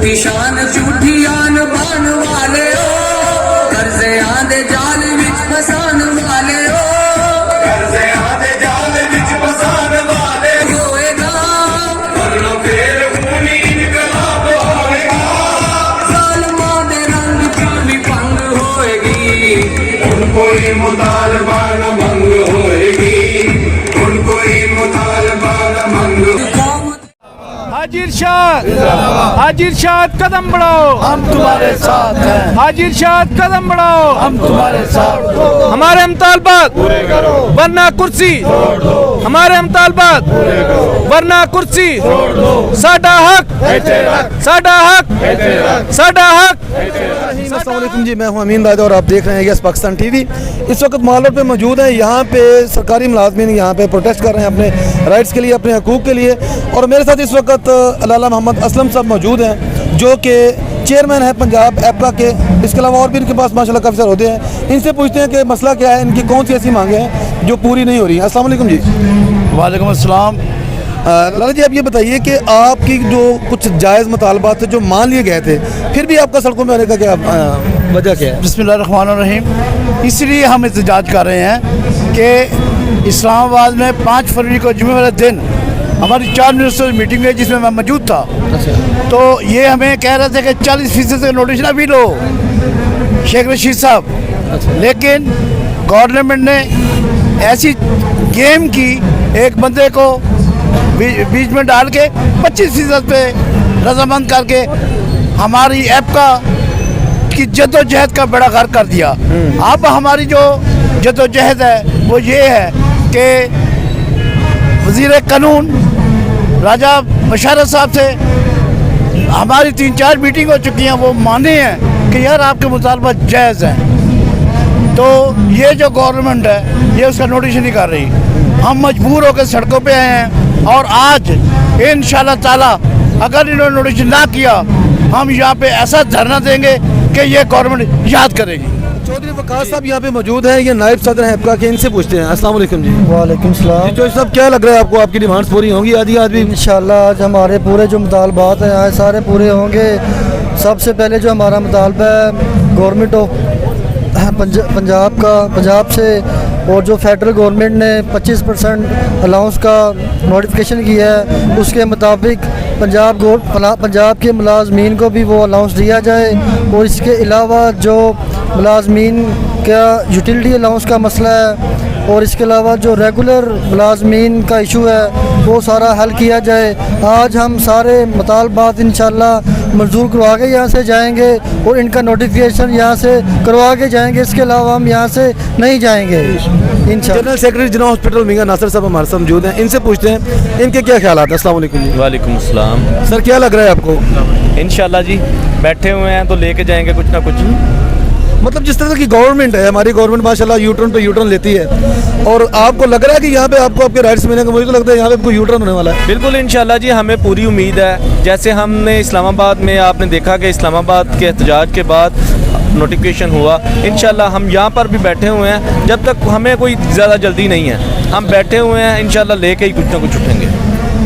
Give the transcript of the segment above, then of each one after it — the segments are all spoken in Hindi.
झूठी शान झूठी आन बान वाले हो, कर्जे आंदे जाल विच फसान वाले हो, कर्जे आंदे जाल विच फसान वाले होएगा, वरना फिर खूनी इनकलाब होएगा, जालिमां दे रंग च भी भंग होएगी, उनको ही मुतालबा न मंग होएगी, उनको ही मुतालबा न मंग। हाजी इरशाद कदम बढ़ाओ, हम तुम्हारे साथ हैं। हाजी इरशाद कदम बढ़ाओ, हम तुम्हारे साथ हो। हमारे मुतालबात पूरे करो, वरना कुर्सी छोड़ दो। हमारे मुतालबात पूरे करो, वरना कुर्सी छोड़ दो। साडा हक, साडा हक, साडा हक। अस्सलाम वालेकुम जी, मैं हूं अमीन भाई और आप देख रहे हैं यस पाकिस्तान टीवी। इस वक्त माल रोड पे मौजूद हैं। यहाँ पे सरकारी मुलाजमीन यहाँ पे प्रोटेस्ट कर रहे हैं अपने राइट्स के लिए, अपने हकूक़ के लिए। और मेरे साथ इस वक्त लाला मोहम्मद असलम साहब मौजूद हैं जो कि चेयरमैन है पंजाब एपका के। इसके अलावा और भी इनके पास माशाल्लाह काफ़ी सारे होते हैं। इनसे पूछते हैं कि मसला क्या है, इनकी कौन सी ऐसी मांगे हैं जो पूरी नहीं हो रही हैं। अस्सलाम वालेकुम जी। वालेकुम अस्सलाम। लाला जी, आप ये बताइए कि आपकी जो कुछ जायज़ मुतालबात थे जो मान लिए गए थे, फिर भी आपका सड़कों में आने का क्या वजह क्या है? बिस्मिल्लाहिर्रहमानिर्रहीम। इसलिए हम एहतजाज कर रहे हैं कि इस्लामाबाद में 5 फरवरी को जुमे वाले दिन हमारी 4 मिनिस्टर मीटिंग हुई जिसमें मैं मौजूद था। तो ये हमें कह रहे थे कि 40% का नोटिस ना भी लो शेख रशीद साहब, लेकिन गवर्नमेंट ने ऐसी गेम की, एक बंदे को बीच में डाल के 25% पे रजामंद करके हमारी एपका की जद्दोजहद का बड़ा गर्क कर दिया। अब हमारी जो जद्दोजहद है वो ये है कि वज़ीर कानून राजा मुशर्रफ साहब से हमारी 3-4 मीटिंग हो चुकी हैं। वो माने हैं कि यार आपके मुतालबा जायज़ हैं। तो ये जो गवर्नमेंट है ये उसका नोटिस नहीं कर रही। हम मजबूर होकर सड़कों पे आए हैं और आज इंशाल्लाह ताला अगर इन्होंने नोटिस ना किया हम यहाँ पे ऐसा धरना देंगे कि ये गवर्नमेंट याद करेगी। चौधरी वकास साहब यहाँ पे मौजूद हैं, ये नायब सदर हैं एपका के। इनसे पूछते हैं। अस्सलाम वालेकुम जी। वालेकुम सलाम। जो साहब, क्या लग रहा है आपको, आपकी डिमांड्स पूरी होंगी आधी आधी? इंशाल्लाह आज हमारे पूरे जो मुतालबात हैं आज सारे पूरे होंगे। सबसे पहले जो हमारा मुतालबा है गवर्नमेंट ऑफ पंजाब से, और जो फेडरल गवर्नमेंट ने 25% अलाउंस का नोटिफिकेशन किया है उसके मुताबिक पंजाब के मुलाजमीन को भी वो अलाउंस दिया जाए। और इसके अलावा जो मुलाजमीन का यूटिलिटी अलाउंस का मसला है और इसके अलावा जो रेगुलर मुलाजमीन का इशू है वो सारा हल किया जाए। आज हम सारे मुतालबात इंशाल्लाह मंजूर करवा के यहाँ से जाएंगे और इनका नोटिफिकेशन यहाँ से करवा के जाएंगे। इसके अलावा हम यहाँ से नहीं जाएंगे इंशाल्लाह। जनरल सेक्रेटरी जिला हॉस्पिटल मियां नासिर साहब हमारे साथ मौजूद हैं। इनसे पूछते हैं इनके क्या ख्याल हैं। अस्सलाम वालेकुम जी। वालेकुम अस्सलाम। सर, क्या लग रहा है आपको? इंशाल्लाह जी बैठे हुए हैं तो लेके जाएंगे कुछ ना कुछ। मतलब जिस तरह की गवर्नमेंट है, हमारी गवर्नमेंट माशाल्लाह यूटर्न पे यूटर्न लेती है, और आपको लग रहा है कि यहाँ पे आपको आपके राइट्स मिलेंगे? मुझे तो लगता है यहाँ पे आपको यूटर्न होने वाला है। बिल्कुल इंशाल्लाह जी, हमें पूरी उम्मीद है। जैसे हमने इस्लामाबाद में आपने देखा कि इस्लामाबाद के एहतजाज के बाद नोटिफिकेशन हुआ, इंशाल्लाह हम यहाँ पर भी बैठे हुए हैं। जब तक हमें कोई ज़्यादा जल्दी नहीं है, हम बैठे हुए हैं, इंशाल्लाह लेके ही कुछ ना कुछ उठेंगे।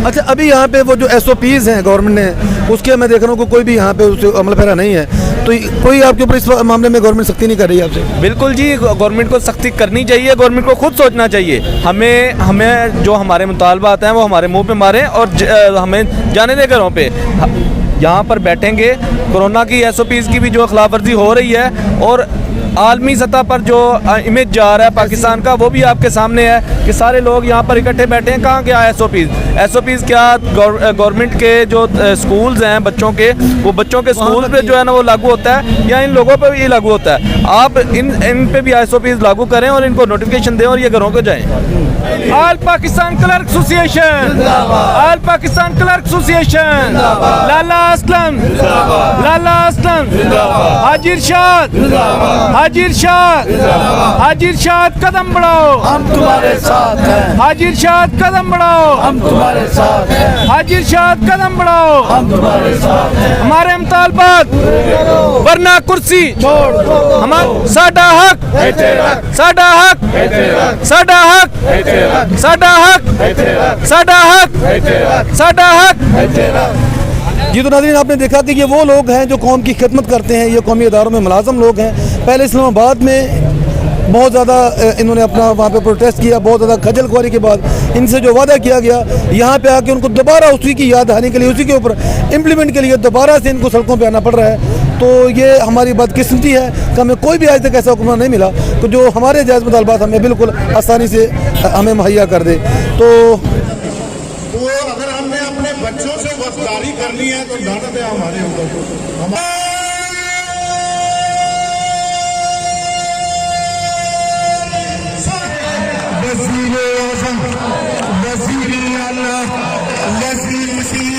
अच्छा, अभी यहाँ पे वो जो SOPs हैं गवर्नमेंट ने, उसके मैं देख रहा हूँ कि कोई भी यहाँ पे उस अमल पैरा नहीं है। तो कोई आपके ऊपर इस मामले में गवर्नमेंट सख्ती नहीं कर रही है आपसे? बिल्कुल जी, गवर्नमेंट को सख्ती करनी चाहिए। गवर्नमेंट को खुद सोचना चाहिए। हमें जो हमारे मुतालबात हैं वो हमारे मुंह पे मारें और हमें जाने दें घरों पे। यहाँ पर बैठेंगे। कोरोना की SOPs की भी जो खिलाफ वर्जी हो रही है और आलमी सतह पर जो इमेज जा रहा है पाकिस्तान का, वो भी आपके सामने है कि सारे लोग यहाँ पर इकट्ठे बैठे हैं। कहाँ क्या SOPs क्या गवर्नमेंट के जो स्कूल्स हैं बच्चों के, वो बच्चों के स्कूल पे जो है ना वो लागू होता है या इन लोगों पे भी लागू होता है? आप इन पे भी SOPs लागू करें और इनको नोटिफिकेशन दें और ये घरों को जाएं। All Pakistan clerk association, all Pakistan clerk association, Lala Aslam, Lala Aslam, Haji Irshad, Haji Irshad, Haji Irshad कदम बढ़ाओ, हम तुम्हारे साथ हैं। हाजी इरशाद कदम बढ़ाओ, हम तुम्हारे साथ हैं। हाजी इरशाद कदम बढ़ाओ, हम तुम्हारे साथ हैं। हमारे मुतालबात वरना कुर्सी छोड़ दो। हमारा साडा हक, साडा हक, साडा हक, साडा हक, साडा हक, साडा हक। जी तो नाज़रीन, आपने देखा कि ये वो लोग हैं जो कौम की खिदमत करते हैं, ये कौमी इदारों में मुलाजम लोग हैं। पहले इस्लामाबाद में बहुत ज़्यादा इन्होंने अपना वहाँ पे प्रोटेस्ट किया, बहुत ज़्यादा खजल खुआरी के बाद इनसे जो वादा किया गया, यहाँ पे आके उनको दोबारा उसी की याद दहानी के लिए, उसी के ऊपर इम्प्लीमेंट के लिए दोबारा से इनको सड़कों पे आना पड़ रहा है। तो ये हमारी बदकिस्मती है कि हमें कोई भी आज तक ऐसा हुक्म नहीं मिला तो जो हमारे जायज़ मुतालबात हमें बिल्कुल आसानी से हमें मुहैया कर दे। तो अगर हमने अपने बच्चों से वफादारी करनी है तो लानत है हमारे ऊपर। वज़ीर-ए-आज़म, वज़ीर-ए-आला, वज़ीर-ए-मसीह